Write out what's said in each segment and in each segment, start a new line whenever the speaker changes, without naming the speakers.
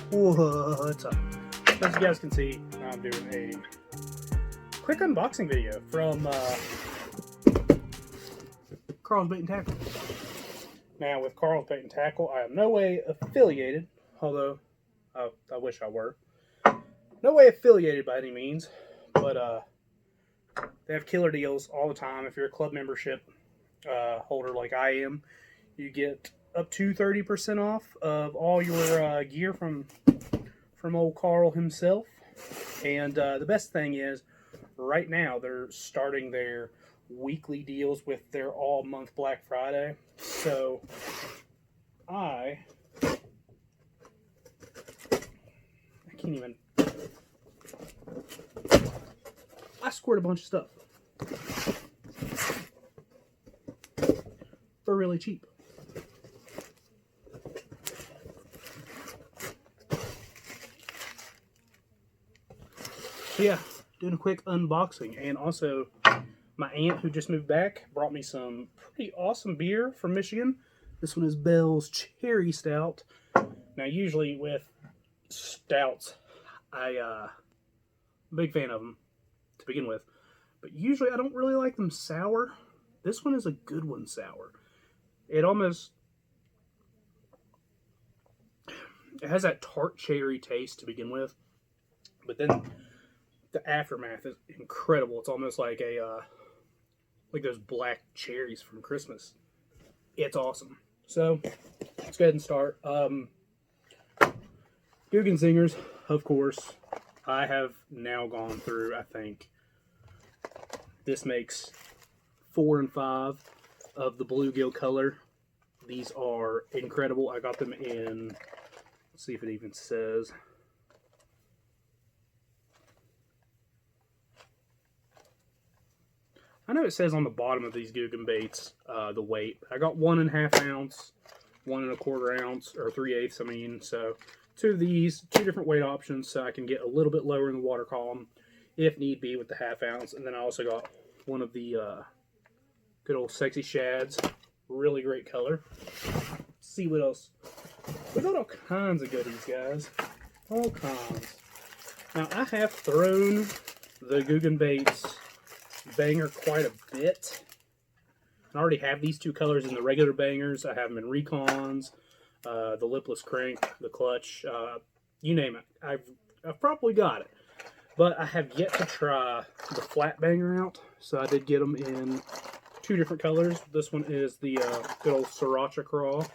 What's up? As you guys can see, I'm doing a quick unboxing video from Karlsbaitandtackle. Now, with Karlsbaitandtackle, I am no way affiliated, although I wish I were. No way affiliated by any means, but they have killer deals all the time. If you're a club membership holder like I am, you get up to 30% off of all your gear from old Karl himself. And the best thing is, right now they're starting their weekly deals with their all-month Black Friday. So I can't even. I scored a bunch of stuff for really cheap. So yeah, doing a quick unboxing. And also, my aunt who just moved back brought me some pretty awesome beer from Michigan. This one is Bell's Cherry Stout. Now, usually with stouts, I'm a big fan of them to begin with. But usually I don't really like them sour. This one is a good one sour. It has that tart cherry taste to begin with. But then the aftermath is incredible. It's almost like like those black cherries from Christmas. It's awesome. So let's go ahead and start. Singers, of course. I have now gone through, I think, this makes 4 and 5 of the bluegill color. These are incredible. I got them in, let's see if it even says. I know it says on the bottom of these Baits the weight. I got 1 1/2 ounce, 1 1/4 ounce, or 3/8. I mean, so 2 of these, 2 different weight options, so I can get a little bit lower in the water column if need be with the 1/2 ounce. And then I also got one of the good old Sexy Shads, really great color. Let's see what else. We got all kinds of goodies, guys, all kinds. Now I have thrown the Baits banger quite a bit. I already have these 2 colors in the regular bangers. I have them in Recons, the lipless crank, the clutch, you name it. I've probably got it. But I have yet to try the flat banger out. So I did get them in 2 different colors. This one is the good old Sriracha Craw.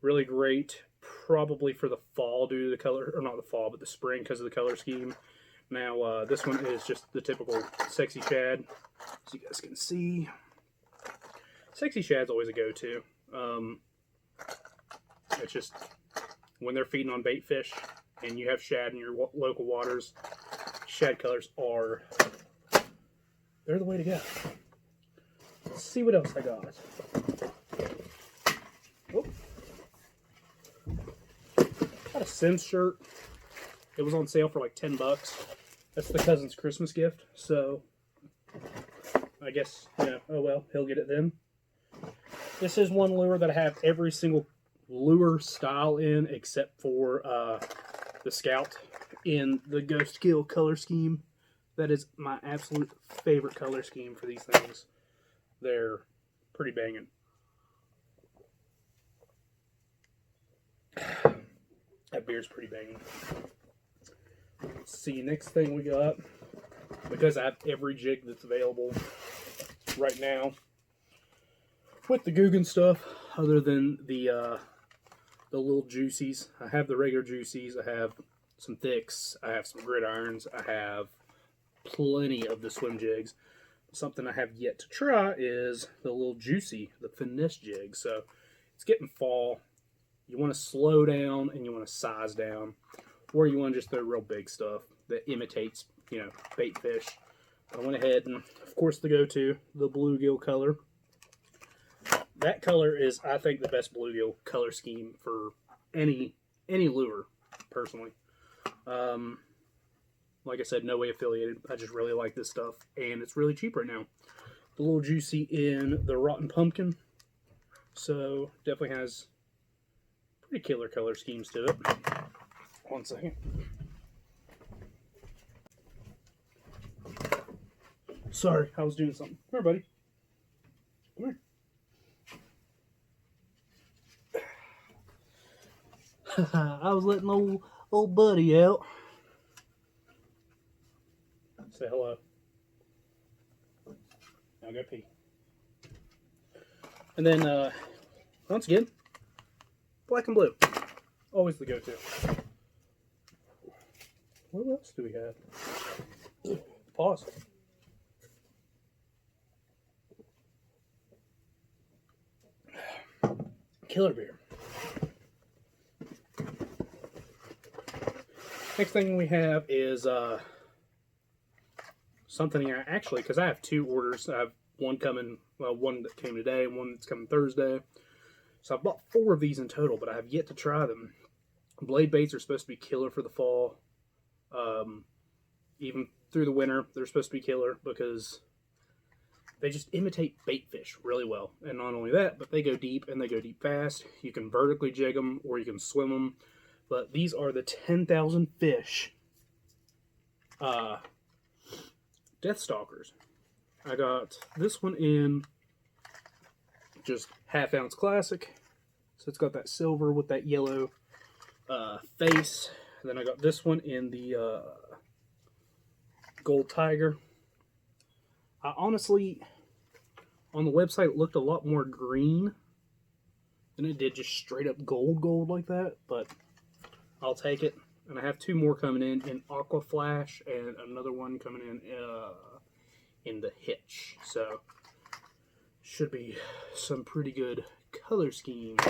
Really great, probably for the fall due to the color, or not the fall, but the spring because of the color scheme. Now, this one is just the typical Sexy Shad, as you guys can see. Sexy Shad's always a go-to. It's just, when they're feeding on bait fish, and you have shad in your local waters, shad colors they're the way to go. Let's see what else I got. Oh. Got a Sims shirt. It was on sale for like $10. That's the cousin's Christmas gift, so I guess, oh well, he'll get it then. This is one lure that I have every single lure style in except for the Scout in the Ghost Kill color scheme. That is my absolute favorite color scheme for these things. They're pretty banging. That beer's pretty banging. Let's see, next thing we got, because I have every jig that's available right now with the Guggen stuff, other than the little juicies. I have the regular juicies, I have some thicks, I have some gridirons, I have plenty of the swim jigs. Something I have yet to try is the little juicy, the finesse jig. So it's getting fall. You want to slow down and you want to size down, or you want to just throw real big stuff that imitates, bait fish. I went ahead and, of course, the go-to, the bluegill color. That color is, I think, the best bluegill color scheme for any lure, personally. Like I said, no way affiliated. I just really like this stuff, and it's really cheap right now. A little juicy in the rotten pumpkin, so definitely has pretty killer color schemes to it. One second. Sorry, I was doing something. Come here, buddy. Come here. I was letting old buddy out. Say hello. Now go pee. And then, once again, black and blue. Always the go-to. What else do we have? Pause. Killer beer. Next thing we have is something actually, because I have 2 orders. I have one coming, well, one that came today and one that's coming Thursday. So I've bought 4 of these in total, but I have yet to try them. Blade baits are supposed to be killer for the fall. Even through the winter, they're supposed to be killer because they just imitate bait fish really well. And not only that, but they go deep and they go deep fast. You can vertically jig them or you can swim them. But these are the 10,000 fish Death Stalkers. I got this one in just half-ounce classic. So it's got that silver with that yellow face. And then I got this one in the gold tiger. I honestly, on the website, it looked a lot more green than it did just straight up gold like that, but I'll take it. And I have 2 more coming in Aqua Flash and another one coming in the Hitch. So, should be some pretty good color schemes.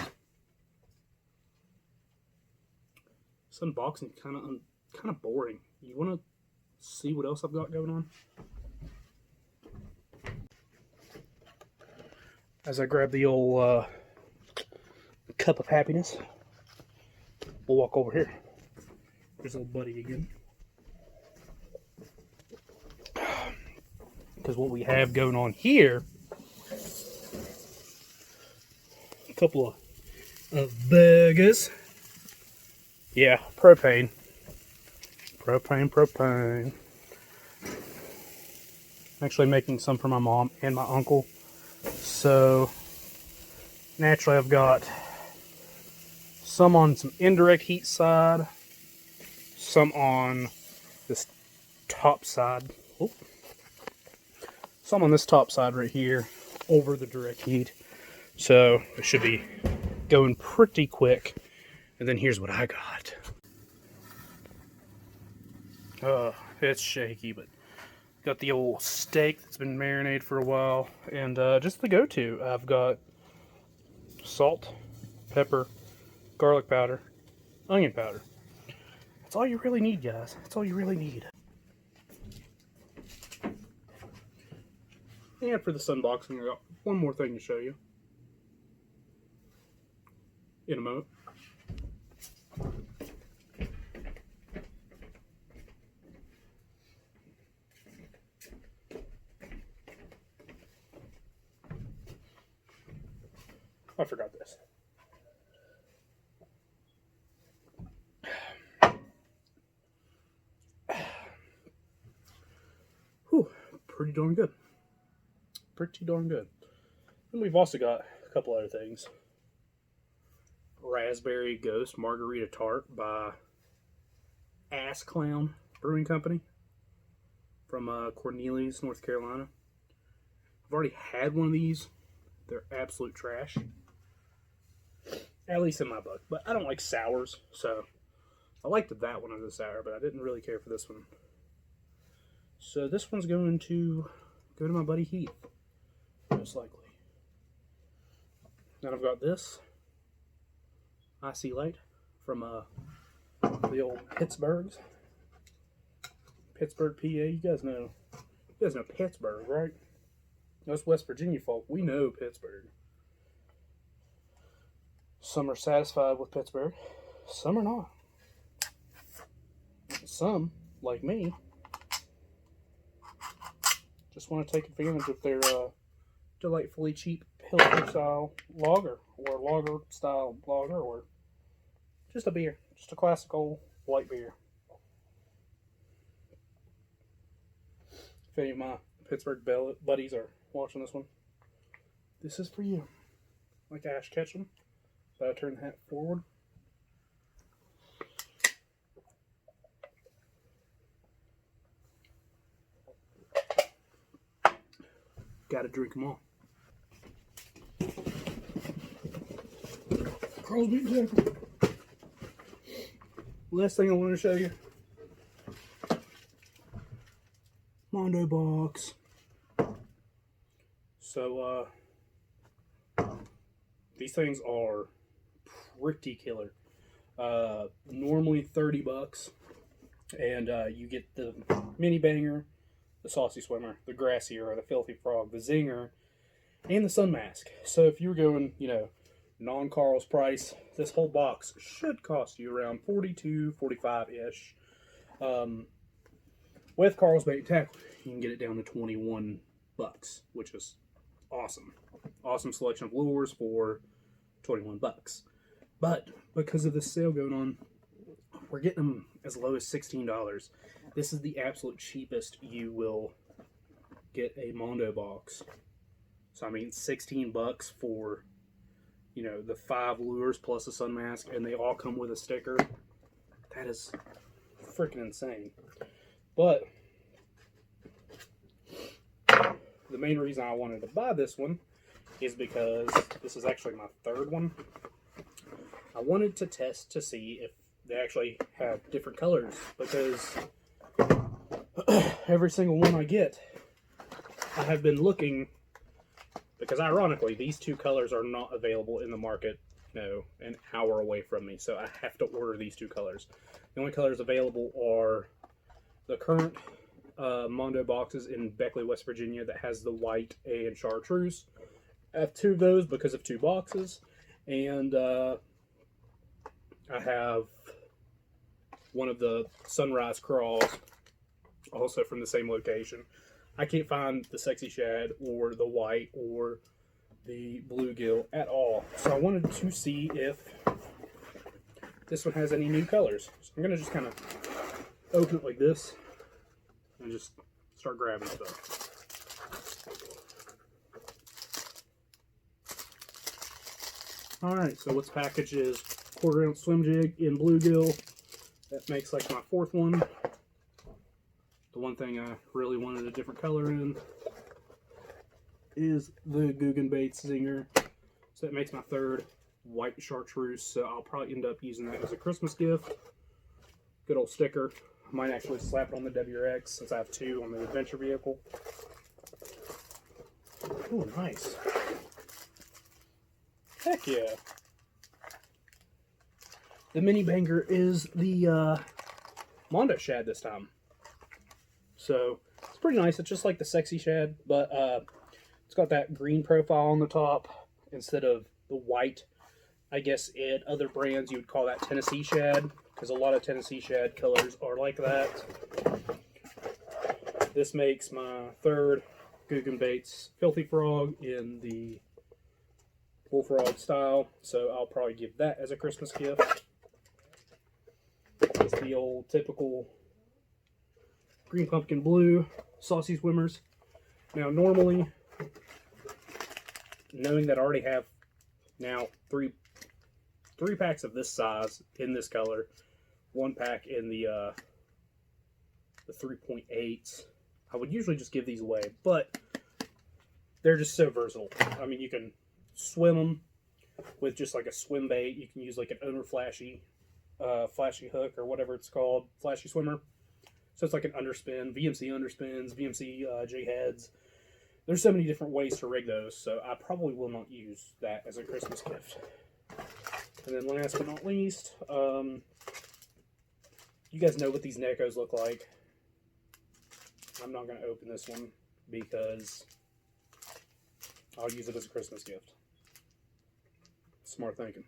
This unboxing kind of boring. You want to see what else I've got going on? As I grab the old cup of happiness, we'll walk over here. There's old buddy again. Because what we have going on here, a couple of burgers. Yeah, propane. Propane. I'm actually making some for my mom and my uncle. So, naturally I've got some on some indirect heat side, some on this top side, some on this top side right here over the direct heat. So, it should be going pretty quick. And then here's what I got. It's shaky, but got the old steak that's been marinated for a while, and just the go-to. I've got salt, pepper, garlic powder, onion powder. That's all you really need, guys. That's all you really need. And for this unboxing, I got one more thing to show you in a moment. I forgot this. Whew, pretty darn good. Pretty darn good. And we've also got a couple other things. Raspberry Ghost Margarita Tart by Ass Clown Brewing Company from Cornelius, North Carolina. I've already had one of these. They're absolute trash. At least in my book. But I don't like sours, so I liked that one as a sour, but I didn't really care for this one. So this one's going to go to my buddy Heath, most likely. Then I've got this Icy Light from the old Pittsburghs. Pittsburgh, PA. You guys know Pittsburgh, right? Us West Virginia folk, we know Pittsburgh. Some are satisfied with Pittsburgh, some are not. Some like me, just want to take advantage of their delightfully cheap Pilsner style lager, or lager style lager, or just a beer, just a classic old light beer. If any of my Pittsburgh buddies are watching this one, this is for you. Like Ash Ketchum, but I turn the hat forward. Gotta drink them all. Karlsbaitandtackle. Last thing I want to show you. Mondo box. So, these things are pretty killer. Normally $30, and you get the mini banger, the saucy swimmer, the grassier, or the filthy frog, the zinger, and the sun mask. So if you're going, non-Karl's price, this whole box should cost you around $42, $45-ish. With Karlsbaitandtackle, you can get it down to $21, which is awesome. Awesome selection of lures for $21. But because of this sale going on, we're getting them as low as $16. This is the absolute cheapest you will get a Mondo box. So I mean, $16 for, the 5 lures plus a sun mask, and they all come with a sticker. That is freaking insane. But the main reason I wanted to buy this one is because this is actually my 3rd one. I wanted to test to see if they actually have different colors, because every single one I get, I have been looking, because ironically these 2 colors are not available in the market, an hour away from me, so I have to order these 2 colors. The only colors available are the current Mondo boxes in Beckley, West Virginia, that has the white and chartreuse. I have 2 of those because of 2 boxes, and I have one of the sunrise crawls, also from the same location. I can't find the sexy shad or the white or the bluegill at all, so I wanted to see if this one has any new colors. So I'm going to just kind of open it like this and just start grabbing stuff. Alright, so what's packaged is 1/4 ounce swim jig in bluegill. That makes like my 4th one. The one thing I really wanted a different color in is the Guggenbaits Zinger. So that makes my 3rd, white chartreuse. So I'll probably end up using that as a Christmas gift. Good old sticker. I might actually slap it on the WRX since I have 2 on the adventure vehicle. Oh, nice. Heck yeah. The mini banger is the Mondo shad this time. So it's pretty nice. It's just like the sexy shad, but it's got that green profile on the top instead of the white. I guess at other brands you would call that Tennessee shad, because a lot of Tennessee shad colors are like that. This makes my 3rd Guggenbaits Filthy Frog in the bullfrog style, so I'll probably give that as a Christmas gift. It's the old typical green pumpkin blue saucy swimmers. Now normally, knowing that I already have now three packs of this size in this color, 1 pack in the 3.8s, I would usually just give these away, but they're just so versatile. I mean, you can swim them with just like a swim bait. You can use like an owner flashy hook, or whatever it's called, flashy swimmer. So it's like an underspin, VMC underspins, VMC jig heads. There's so many different ways to rig those, so I probably will not use that as a Christmas gift. And then last but not least, you guys know what these Nekos look like. I'm not going to open this one because I'll use it as a Christmas gift. Smart thinking.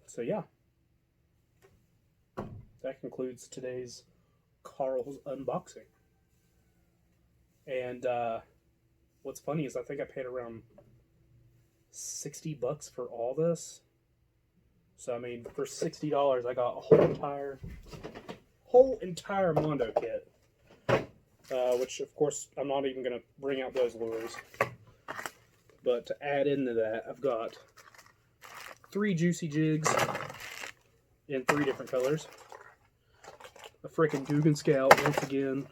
So yeah, that concludes today's Karl's unboxing. And what's funny is I think I paid around $60 for all this. So I mean, for $60, I got a whole entire Mondo kit. Which of course I'm not even gonna bring out those lures. But to add into that, I've got 3 juicy jigs in 3 different colors. A frickin' Googan Scout once again.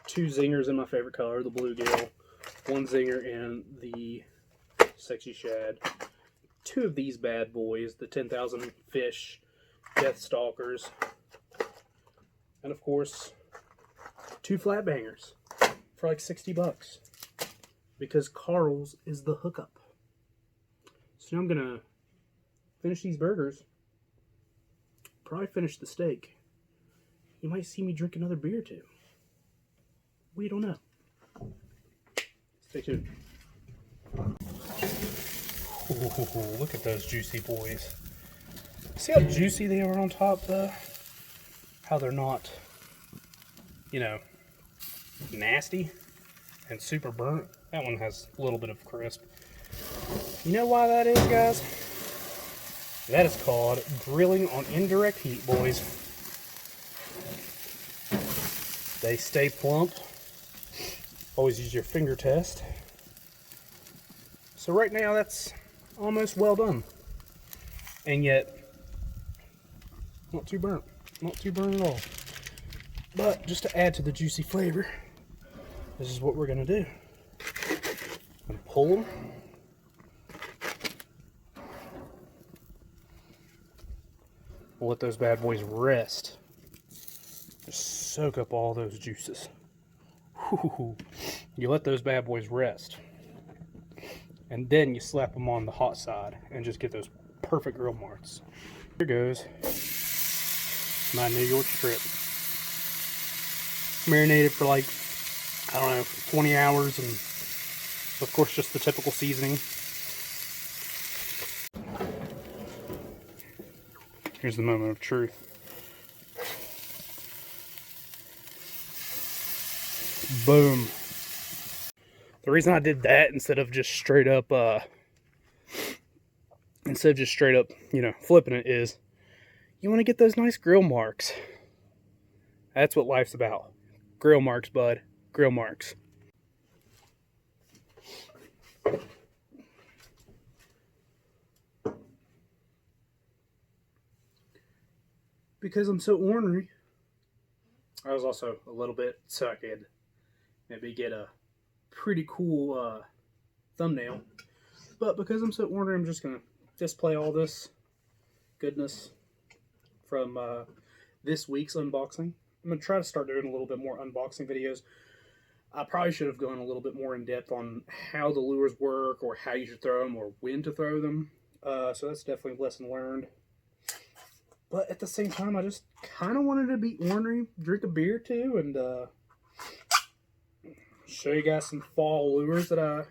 2 zingers in my favorite color, the bluegill. 1 zinger in the sexy shad. 2 of these bad boys, the 10,000 fish death stalkers. And of course, 2 flat bangers for like $60. Because Karl's is the hookup. So now I'm gonna finish these burgers. Probably finish the steak. You might see me drink another beer too. We don't know. Stay tuned. Ooh, look at those juicy boys. See how juicy they are on top though? How they're not, you know, nasty and super burnt. That one has a little bit of crisp. You know why that is, guys? That is called grilling on indirect heat, boys. They stay plump. Always use your finger test. So right now that's almost well done. And yet, not too burnt. Not too burnt at all. But just to add to the juicy flavor, this is what we're going to do. I'm going to pull them. We'll let those bad boys rest. Just soak up all those juices. Whew. You let those bad boys rest. And then you slap them on the hot side and just get those perfect grill marks. Here goes my New York strip. Marinated for like, I don't know, 20 hours, and of course just the typical seasoning. Here's the moment of truth. Boom. The reason I did that instead of just straight up, you know, flipping it is you want to get those nice grill marks. That's what life's about. Grill marks, bud. Grill marks. Because I'm so ornery, I was also a little bit so I could maybe get a pretty cool thumbnail. But because I'm so ornery, I'm just going to display all this goodness from this week's unboxing. I'm going to try to start doing a little bit more unboxing videos. I probably should have gone a little bit more in depth on how the lures work, or how you should throw them, or when to throw them. So that's definitely a lesson learned. But at the same time, I just kind of wanted to be ornery, drink a beer too, and show you guys some fall lures that I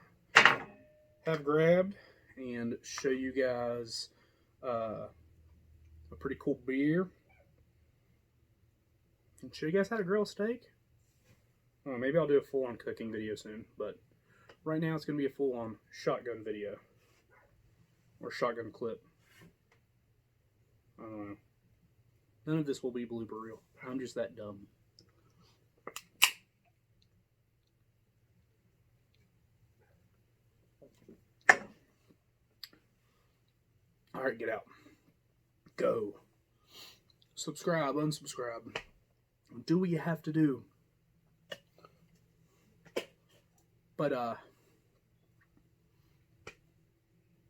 have grabbed, and show you guys a pretty cool beer, and show you guys how to grill a steak. Maybe I'll do a full-on cooking video soon, but right now it's going to be a full-on shotgun video, or shotgun clip. I don't know. None of this will be blooper reel. I'm just that dumb. Alright, get out. Go. Subscribe, unsubscribe. Do what you have to do. But,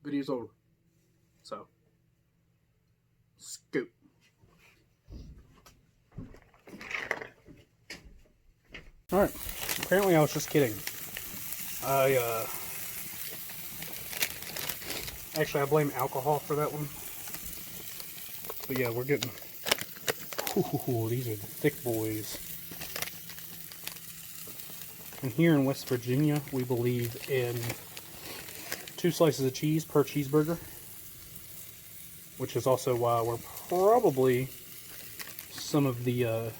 video's over. So, scoop. Alright, apparently I was just kidding. Actually, I blame alcohol for that one. But yeah, we're getting... Ooh, these are the thick boys. And here in West Virginia, we believe in 2 slices of cheese per cheeseburger. which is also why we're probably some of the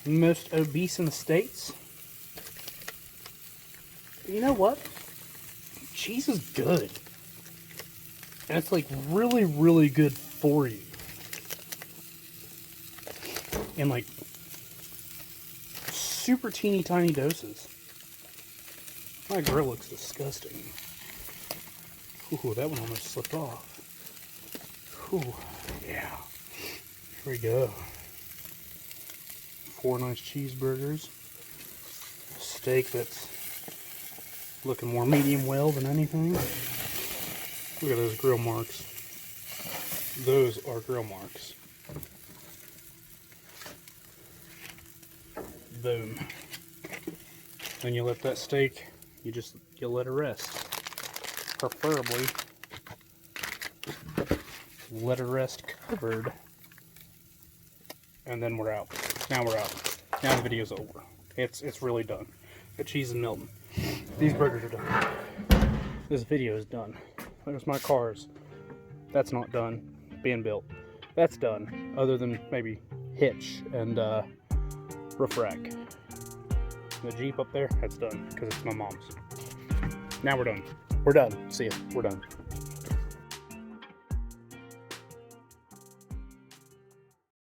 most obese in the States. But you know what? Cheese is good. And it's like really, really good for you. In like super teeny tiny doses. My grill looks disgusting. Ooh, that one almost slipped off. Ooh, yeah. Here we go. 4 nice cheeseburgers. A steak that's looking more medium well than anything. Look at those grill marks. Those are grill marks. Boom. Then you let that steak, you let it rest. Preferably let it rest covered. And then we're out. Now we're out. Now the video's over. It's really done. The cheese is melting. These burgers are done. This video is done. There's my cars. That's not done. Being built. That's done. Other than maybe hitch and roof rack. The Jeep up there, that's done because it's my mom's. Now we're done. We're done. See ya. We're done.